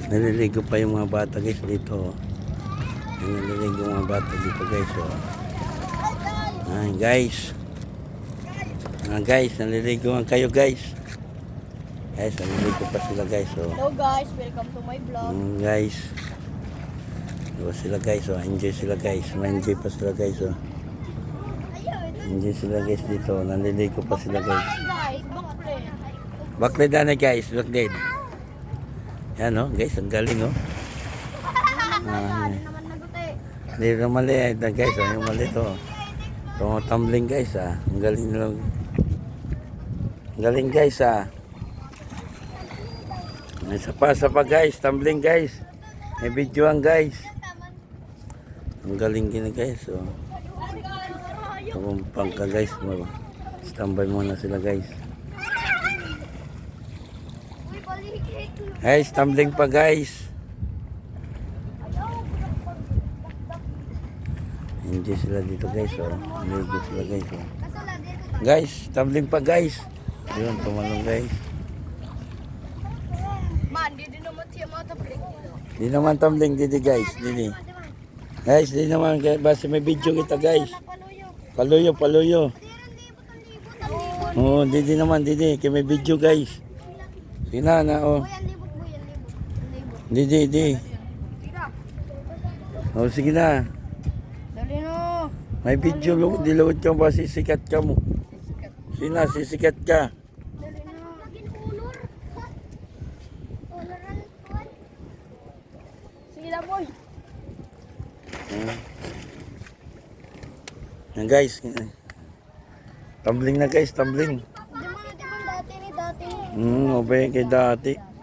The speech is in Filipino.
Naliligo pa yung mga bata guys dito. Naliligo yung mga bata dito guys. Ayan guys. Guys, naliligo nga kayo guys. Guys, naliligo pa sila guys. Hello guys, welcome to my vlog. Guys. Diba sila guys. Enjoy sila guys. Ma-enjoy pa sila guys. Enjoy sila guys dito. Naliligo pa sila guys. Backlead na guys. Backlead. Yan guys. Ang galing Hindi na mali guys. Yung mali to. Tumatambling guys Ang galing nila. Ang galing guys Isa pa guys. Tumbling guys. May videoan guys. Ang galing gina guys. Tumpang ka guys. Standby muna sila guys. Guys, tumbling pa guys. Enjoy sila dito guys. Enjoy sila guys. Guys, tumbling pa guys. Ayun, tumalong guys. Man, di naman siya mga tumbling. Di naman tumbling dito guys. Dili. Guys, di naman basta may video kita guys. Paluyo. Oh, di naman kay may video guys. Sina na Di. Oh, sige na. Dali no. May video dilawad ka ba sisikat ka mo. Sina sisikat ka. Dali no. Sige na boy. Yan guys. Tumbling na guys, tumbling. Di ba dati ni dati? Obey kay dati.